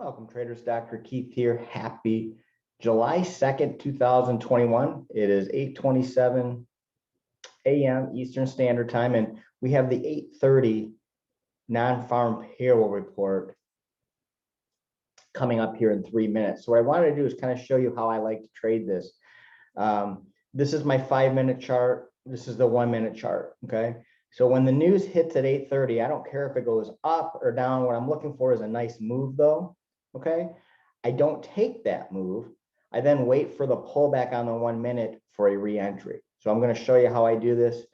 Welcome traders, Dr. Keith here. Happy July 2nd, 2021. It is 8:27 a.m. Eastern Standard Time, and we have the 8:30 non-farm payroll report coming up here in 3 minutes. So what I wanted to do is kind of show you how I like to trade this. This is my 5-minute chart. This is the 1-minute chart, okay? So when the news hits at 8:30, I don't care if it goes up or down. What I'm looking for is a nice move though, okay? I don't take that move. I then wait for the pullback on the 1 minute for a re-entry. So I'm gonna show you how I do this.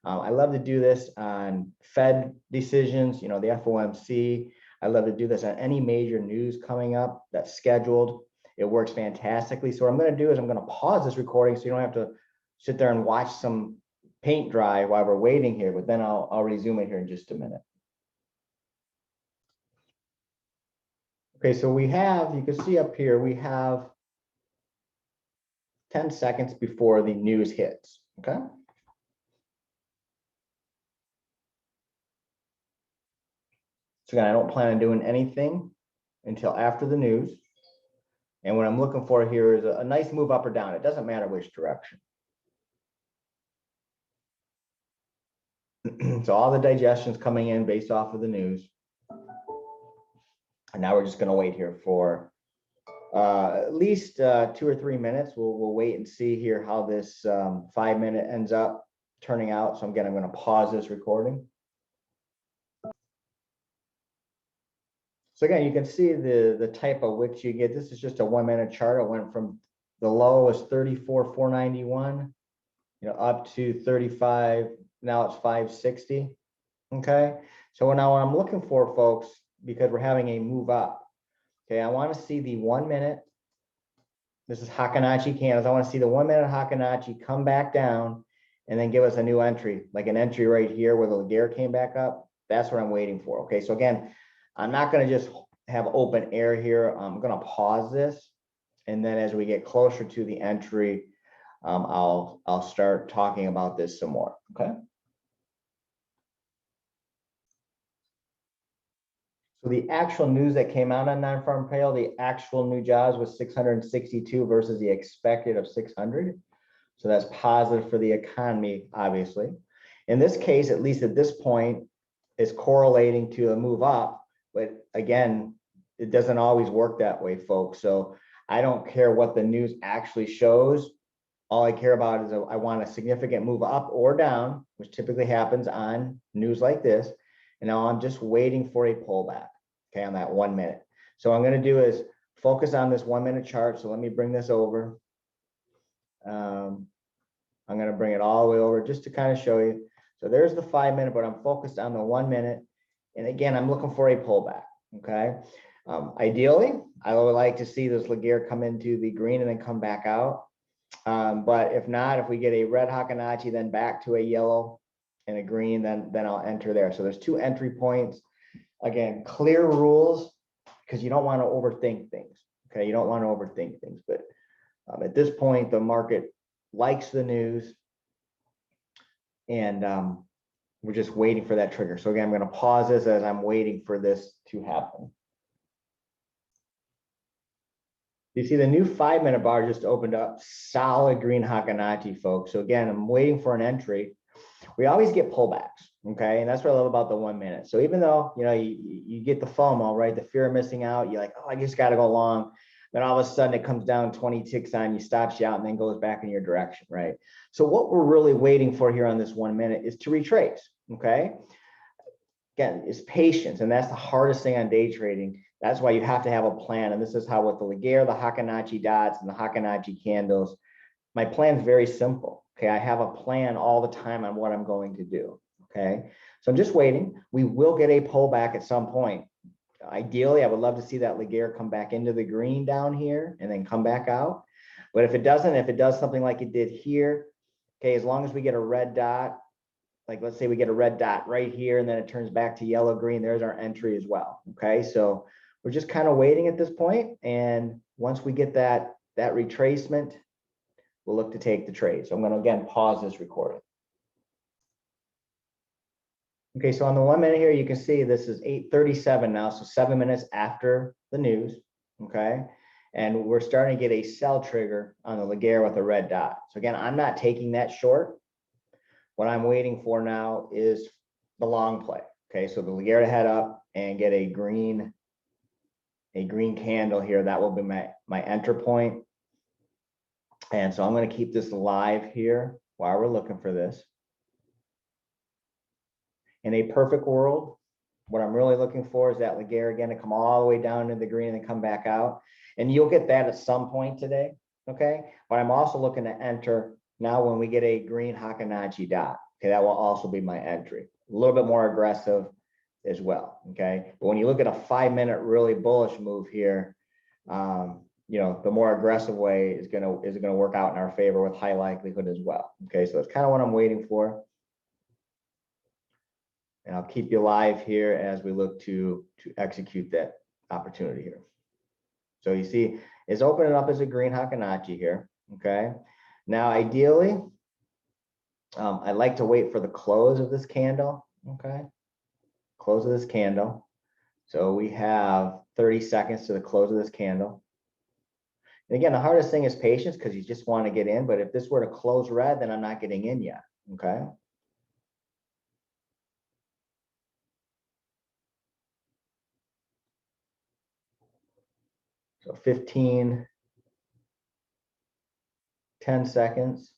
I love to do this on Fed decisions, the FOMC. I love to do this on any major news coming up that's scheduled. It works fantastically. So what I'm gonna do is I'm gonna pause this recording so you don't have to sit there and watch some paint dry while we're waiting here, but then I'll resume it here in just a minute. Okay, so we have, you can see up here, we have 10 seconds before the news hits, okay? So again, I don't plan on doing anything until after the news. And what I'm looking for here is a nice move up or down. It doesn't matter which direction. So all the digestion's coming in based off of the news. And now we're just going to wait here for at least 2 or 3 minutes. We'll wait and see here how this 5-minute ends up turning out. So again, I'm going to pause this recording. So again, you can see the type of wicks you get. This is just a 1-minute chart. It went from the low was 34,491, up to 35. Now it's 560. Okay. So now what I'm looking for, folks, because we're having a move up. Okay, I want to see the 1 minute. This is Hakanachi candles. I want to see the 1 minute Hakanachi come back down and then give us a new entry, like an entry right here where the Laguerre came back up. That's what I'm waiting for. Okay, so again, I'm not going to just have open air here. I'm going to pause this, and then as we get closer to the entry, I'll start talking about this some more. Okay. So the actual news that came out on non-farm payroll, the actual new jobs was 662 versus the expected of 600. So that's positive for the economy, obviously. In this case, at least at this point, it's correlating to a move up. But again, it doesn't always work that way, folks. So I don't care what the news actually shows. All I care about is I want a significant move up or down, which typically happens on news like this. And now I'm just waiting for a pullback, okay, on that 1 minute. So what I'm going to do is focus on this 1 minute chart. So let me bring this over. I'm going to bring it all the way over just to kind of show you. So there's the 5 minute, but I'm focused on the 1 minute. And again, I'm looking for a pullback, okay? Ideally, I would like to see this Laguerre come into the green and then come back out. But if not, if we get a red Hakanachi, then back to a yellow and a green, then I'll enter there. So there's 2 entry points. Again, clear rules, because you don't want to overthink things, okay? You don't want to overthink things. But at this point, the market likes the news, and we're just waiting for that trigger. So again, I'm going to pause this as I'm waiting for this to happen. You see the new 5-minute bar just opened up, solid green Hakanachi, folks. So again, I'm waiting for an entry. We always get pullbacks, okay? And that's what I love about the 1 minute. So even though, you get the FOMO, right? The fear of missing out, you're like, oh, I just got to go long. Then all of a sudden it comes down 20 ticks on you, stops you out, and then goes back in your direction, right? So what we're really waiting for here on this 1 minute is to retrace, okay? Again, it's patience, and that's the hardest thing on day trading. That's why you have to have a plan. And this is how with the Laguerre, the Hakanachi dots, and the Hakanachi candles, my plan is very simple. Okay, I have a plan all the time on what I'm going to do. Okay, so I'm just waiting. We will get a pullback at some point. Ideally, I would love to see that Laguerre come back into the green down here and then come back out. But if it doesn't, if it does something like it did here, okay, as long as we get a red dot, like let's say we get a red dot right here and then it turns back to yellow green, there's our entry as well. Okay, so we're just kind of waiting at this point, and once we get that retracement, we'll look to take the trade. So I'm going to again pause this recording. Okay, so on the 1 minute here, you can see this is 8:37 now, so 7 minutes after the news, okay? And we're starting to get a sell trigger on the Laguerre with a red dot. So again, I'm not taking that short. What I'm waiting for now is the long play. Okay, so the Laguerre to head up and get a green candle here. That will be my enter point. And so I'm going to keep this live here while we're looking for this. In a perfect world, what I'm really looking for is that Laguerre again to come all the way down into the green and then come back out. And you'll get that at some point today, okay? But I'm also looking to enter now when we get a green Hackenacci dot. Okay, that will also be my entry. A little bit more aggressive as well, okay? But when you look at a 5 minute really bullish move here, you know, the more aggressive way is gonna work out in our favor with high likelihood as well. Okay, so that's kind of what I'm waiting for. And I'll keep you live here as we look to execute that opportunity here. So you see, it's opening up as a green Hackenacci here. Okay. Now, ideally, I like to wait for the close of this candle. Okay. Close of this candle. So we have 30 seconds to the close of this candle. And again, the hardest thing is patience because you just want to get in. But if this were to close red, then I'm not getting in yet. Okay. So 15, 10 seconds.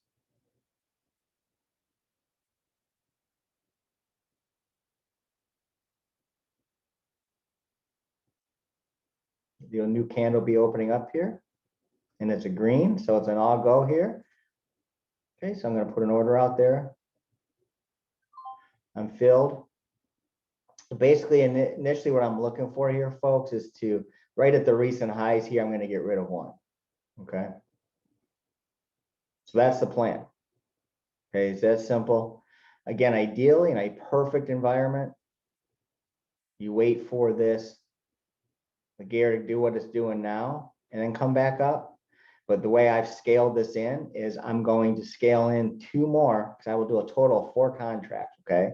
The new candle be opening up here. And it's a green, so it's an all go here. Okay, so I'm going to put an order out there. I'm filled. Basically, initially what I'm looking for here, folks, is to, right at the recent highs here, I'm going to get rid of one. Okay. So that's the plan. Okay, it's that simple. Again, ideally, in a perfect environment, you wait for this Laguerre to do what it's doing now and then come back up. But the way I've scaled this in is I'm going to scale in two more because I will do a total of 4 contracts, okay?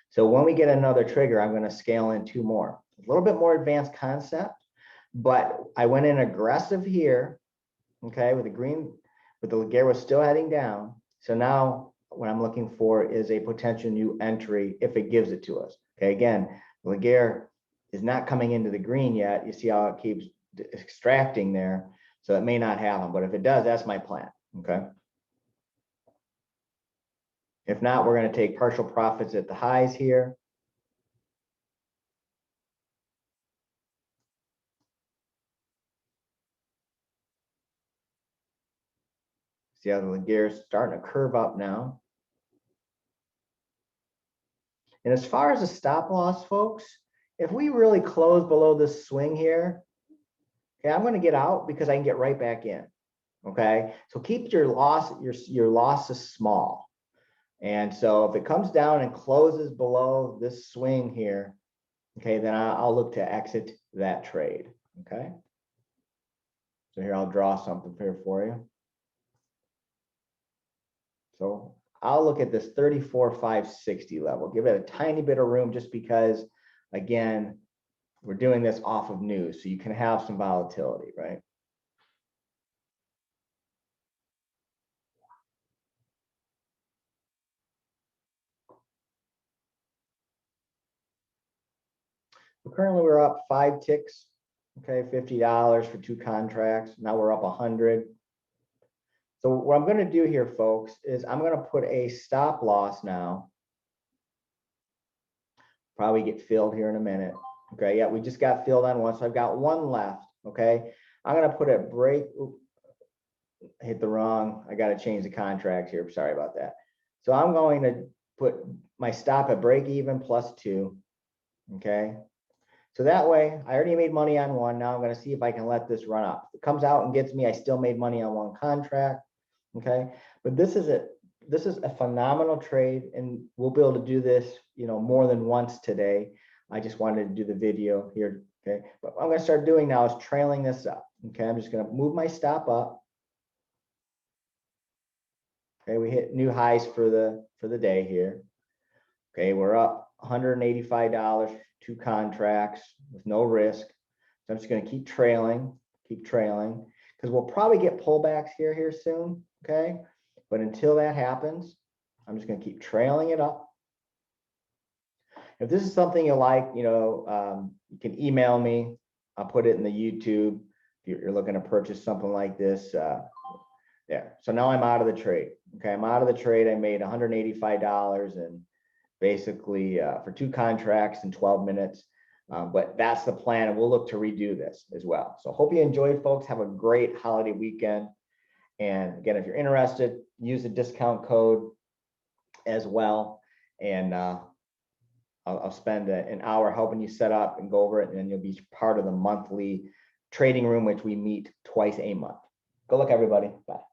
So when we get another trigger, I'm going to scale in 2 more. A little bit more advanced concept, but I went in aggressive here, okay, with the green, but the Laguerre was still heading down. So now what I'm looking for is a potential new entry if it gives it to us. Okay, again, Laguerre is not coming into the green yet. You see how it keeps extracting there. So it may not happen, but if it does, that's my plan, okay? If not, we're going to take partial profits at the highs here. See how the Laguerre is starting to curve up now. And as far as the stop loss, folks, if we really close below this swing here, okay, I'm going to get out because I can get right back in. Okay, so keep your losses small. And so if it comes down and closes below this swing here, okay, then I'll look to exit that trade. Okay. So here I'll draw something here for you. So I'll look at this 34,560 level, give it a tiny bit of room just because, again, we're doing this off of news, so you can have some volatility, right? So currently we're up 5 ticks, okay, $50 for 2 contracts. Now we're up 100. So what I'm going to do here, folks, is I'm going to put a stop loss now. Probably get filled here in a minute. Okay, yeah, we just got filled on one, so I've got 1 left. Okay, I'm going to put a break. Hit the wrong. I got to change the contract here. Sorry about that. So I'm going to put my stop at break even plus 2. Okay. So that way I already made money on one. Now I'm going to see if I can let this run up. If it comes out and gets me, I still made money on 1 contract. Okay. But this is a phenomenal trade, and we'll be able to do this, you know, more than once today. I just wanted to do the video here. Okay. But what I'm going to start doing now is trailing this up. Okay. I'm just going to move my stop up. Okay. We hit new highs for the day here. Okay. We're up $185, 2 contracts with no risk. So I'm just going to keep trailing, because we'll probably get pullbacks here soon. Okay. But until that happens, I'm just going to keep trailing it up. If this is something you like, you can email me. I'll put it in the YouTube if you're looking to purchase something like this. There. So now I'm out of the trade. Okay, I'm out of the trade. I made $185 and basically for 2 contracts in 12 minutes. But that's the plan, and we'll look to redo this as well. So hope you enjoyed, folks. Have a great holiday weekend. And again, if you're interested, use the discount code as well. And I'll spend an hour helping you set up and go over it, and then you'll be part of the monthly trading room, which we meet twice a month. Good luck, everybody. Bye.